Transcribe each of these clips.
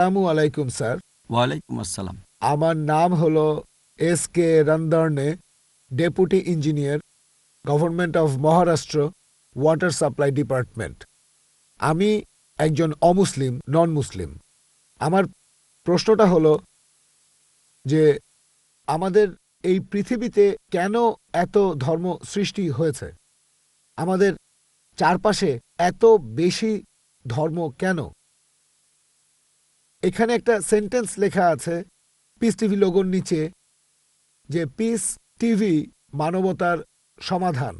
আসসালামু আলাইকুম স্যার। ওয়ালাইকুম আসসালাম। আমার নাম হলো SK রন্দর্নে, deputy engineer, government of Maharashtra, water supply department. আমি একজন অমুসলিম, নন মুসলিম। আমার প্রশ্নটা হলো যে আমাদের এই পৃথিবীতে কেন এত ধর্ম সৃষ্টি হয়েছে? আমাদের চারপাশে এত বেশি ধর্ম কেন? এখানে একটা সেন্টেন্স লেখা আছে পিস টিভি লোগোর নিচে, যে পিস টিভি মানবতার সমাধান।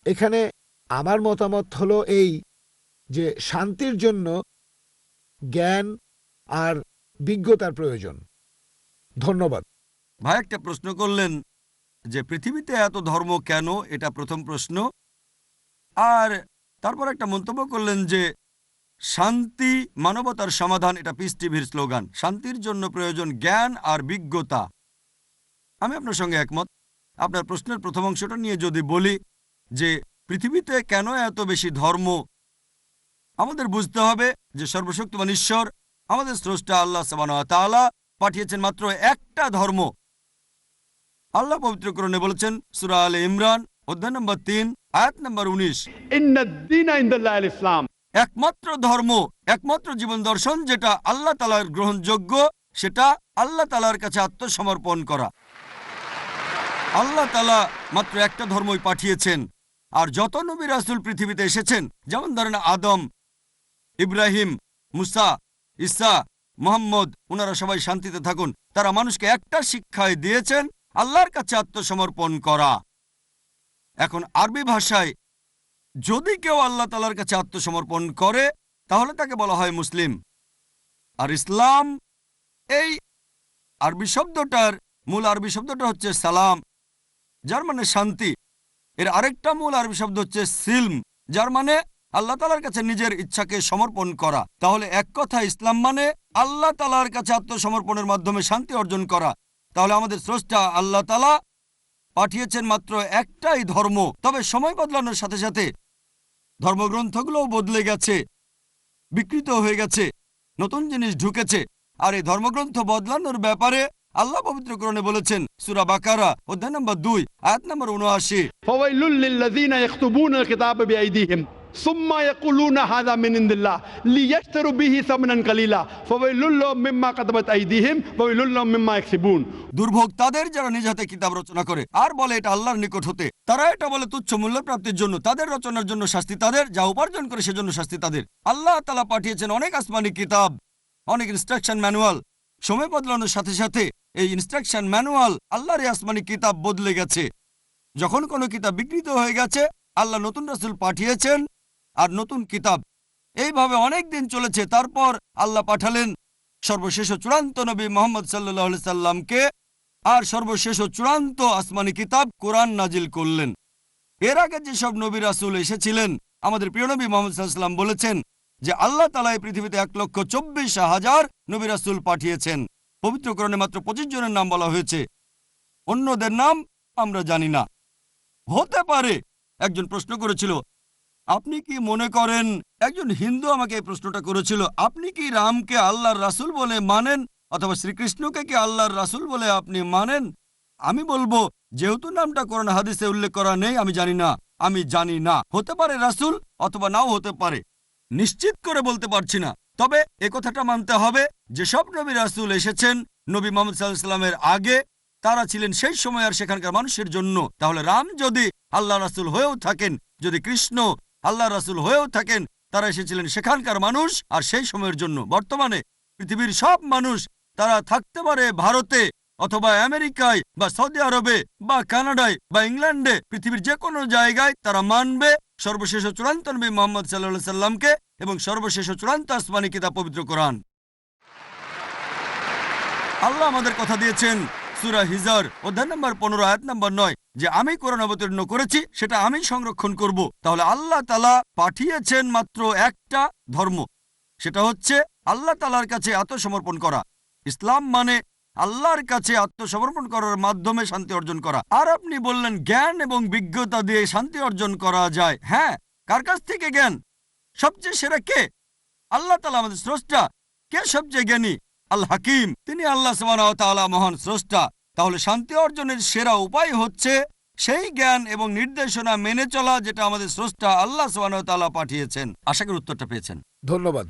এখানে আমার মতামত হলো এই, যে শান্তির জন্য জ্ঞান আর বিজ্ঞতার প্রয়োজন। ধন্যবাদ। ভাই একটা প্রশ্ন করলেন যে পৃথিবীতে এত ধর্ম কেন, এটা প্রথম প্রশ্ন। আর তারপর একটা মন্তব্য করলেন যে শান্তি মানবতার সমাধান, এটা পিস টিভির স্লোগান। শান্তির জন্য প্রয়োজন জ্ঞান আর বিজ্ঞতা। আমি আপনার সঙ্গে একমত। আপনার প্রশ্নের প্রথম অংশটা নিয়ে যদি বলি যে পৃথিবীতে কেন এত বেশি ধর্ম, আমাদের বুঝতে হবে যে সর্বশক্তিমান ঈশ্বর আমাদের স্রষ্টা আল্লাহ সুবহানাহু ওয়া তাআলা পাঠিয়েছেন মাত্র একটা ধর্ম। আল্লাহ পবিত্র কোরআনে বলেছেন সূরা আলে ইমরান অধ্যায় নম্বর 3 আয়াত নম্বর 19, ইন্নাদ-দীনা ইনদাল্লাহিল ইসলাম। একমাত্র ধর্ম, একমাত্র জীবন দর্শন যেটা আল্লাহ তাআলার গ্রহণযোগ্য, সেটা আল্লাহ তাআলার কাছে আত্মসমর্পণ করা। আল্লাহ তাআলা মাত্র একটা ধর্মই পাঠিয়েছেন। আর যত নবী রাসূল পৃথিবীতে এসেছেন, যেমন ধরেন আদম, ইব্রাহিম, মুসা, ঈসা, মুহাম্মদ, ওনারা সবাই শান্তিতে থাকুন। তারা মানুষকে একটা শিক্ষাই দিয়েছেন, আল্লাহর কাছে আত্মসমর্পণ করা। এখন আরবি ভাষায় যদি কেউ আল্লাহ তাআলার কাছে আত্মসমর্পণ করে তাহলে তাকে বলা হয় মুসলিম। আর ইসলাম, এই আরবি শব্দটার মূল আরবি শব্দটা হচ্ছে সালাম, যার মানে শান্তি। এর আরেকটা মূল আরবি শব্দ হচ্ছে সিলম, যার মানে আল্লাহ তাআলার কাছে নিজের ইচ্ছাকে সমর্পণ করা। তাহলে এক কথা ইসলাম মানে আল্লাহ তাআলার কাছে আত্মসমর্পণের মাধ্যমে শান্তি অর্জন করা। তাহলে আমাদের স্রষ্টা আল্লাহ তাআলা পাঠিয়েছেন মাত্র একটাই ধর্ম। তবে সময় বদলানোর সাথে সাথে ধর্মগ্রন্থগুলোও বদলে গেছে, বিকৃত হয়ে গেছে, নতুন জিনিস ঢুকেছে। আর এই ধর্মগ্রন্থ বদলানোর ব্যাপারে আল্লাহ পবিত্র কোরআনে বলেছেন সূরা বাকারা অধ্যায় নম্বর 2 আয়াত নম্বর 79, ফাওয়াইলুল লিল্লাযীনা ইয়াকতুবুনাল কিতাবা বিআইদিহিম সুম্মা ইয়াকুলুনা হাযা মিন ইনদিল্লাহ লিয়াশতারু বিহি সামনান কালিলা ফাওয়াইলুল লাহুম মিম্মা কাতাবাত আইদিহিম ওয়াইলুল লাহুম মিম্মা ইয়াকসিবুন। দুর্ভোগ তাদের যারা নিজ হাতে কিতাব রচনা করে আর বলে এটা আল্লাহর নিকট হতে। তারা এটা বলে তুচ্ছ মূল্য প্রাপ্তির জন্য। তাদের রচনার জন্য শাস্তি তাদের, যা উপার্জন করে সেজন্য শাস্তি তাদের। আল্লাহ তাআলা পাঠিয়েছেন অনেক আসমানি কিতাব, অনেক ইনস্ট্রাকশন ম্যানুয়াল। সময় বদলানোর সাথে সাথে এই ইনস্ট্রাকশন ম্যানুয়াল, আল্লাহর এই আসমানি কিতাব বদলে গেছে। যখন কোনো কিতাব বিকৃত হয়ে গেছে, আল্লাহ নতুন রাসূল পাঠিয়েছেন আর নতুন কিতাব। এইভাবে অনেক দিন চলেছে। তারপর আল্লাহ পাঠালেন সর্বশেষ ও চূড়ান্ত নবী মুহাম্মদ সাল্লাল্লাহু আলাইহি সাল্লামকে, আর সর্বশেষ ও চূড়ান্ত আসমানি কিতাব কোরআন নাজিল করলেন। এর আগে যেসব নবী রাসূল এসেছিলেন, আমাদের প্রিয় নবী মুহাম্মদ সাল্লাল্লাহু আলাইহি সাল্লাম বলেছেন যে আল্লাহ তাআলা এই পৃথিবীতে 1,24,000 নবী রাসূল পাঠিয়েছেন। পবিত্র কোরআনে মাত্র 25 জনের নাম বলা হয়েছে, অন্যদের নাম আমরা জানি না। হতে পারে একজন প্রশ্ন করেছিল, আপনি কি মনে করেন, একজন হিন্দু আমাকে এই প্রশ্নটা করেছিল, আপনি কি রামকে আল্লাহর রাসূল বলে মানেন, অথবা শ্রীকৃষ্ণকে কি আল্লাহর রাসূল বলে আপনি মানেন? আমি বলবো, যেহেতু নামটা কোরআন হাদিসে উল্লেখ করা নেই, আমি জানি না। আমি জানি না, হতে পারে রাসূল অথবা নাও হতে পারে, নিশ্চিত করে বলতে পারছি না। তবে এ কথাটা মানতে হবে, যেসব নবী রাসূল এসেছেন নবী মুহাম্মদ সাল্লাল্লাহু আলাইহি সাল্লামের আগে, তারা ছিলেন সেই সময় আর সেখানকার মানুষের জন্য। তাহলে রাম যদি আল্লাহ রাসূল হয়েও থাকেন, যদি কৃষ্ণ আল্লাহ রাসূল হয়েও থাকেন, তারা এসেছিলেন সেখানকার মানুষ আর সেই সময়ের জন্য। বর্তমানে পৃথিবীর সব মানুষ, তারা থাকতে পারে ভারতে অথবা আমেরিকায় বা সৌদি আরবে বা কানাডায় বা ইংল্যান্ডে, পৃথিবীর যে কোনো জায়গায় তারা মানবে সর্বশেষ ও চূড়ান্ত নবী মুহাম্মদ সাল্লাল্লাহু আলাইহি সাল্লামকে এবং সর্বশেষ ও চূড়ান্ত আসমানি কিতাব পবিত্র কোরআন। আল্লাহ আমাদের কথা দিয়েছেন সূরা হিজর অধ্যায় নম্বর 15 আয়াত নম্বর 9, যে আমি কোরআন অবতীর্ণ করেছি, সেটা আমি সংরক্ষণ করব। তাহলে আল্লাহ তাআলা পাঠিয়েছেন মাত্র একটা ধর্ম, সেটা হচ্ছে আল্লাহ তাআলার কাছে আত্মসমর্পণ করা। ইসলাম মানে আল্লাহর কাছে আত্মসমর্পণ করার মাধ্যমে শান্তি অর্জন করা। আর আপনি বললেন জ্ঞান এবং বিজ্ঞতা দিয়ে শান্তি অর্জন করা যায়। হ্যাঁ, কার কাছ থেকে জ্ঞান? সবচেয়ে সেরা কে? আল্লাহ তাআলা আমাদের স্রষ্টা। কে সবচেয়ে জ্ঞানী? আল হাকিম, তিনি আল্লাহ সুবহানাহু ওয়া তাআলা মহান স্রষ্টা। তাহলে শান্তি অর্জনের সেরা উপায় হচ্ছে সেই জ্ঞান এবং নির্দেশনা মেনে চলা যেটা আমাদের স্রষ্টা আল্লাহ সুবহানাহু ওয়া তাআলা পাঠিয়েছেন। আশা করি উত্তরটা পেয়েছেন। ধন্যবাদ।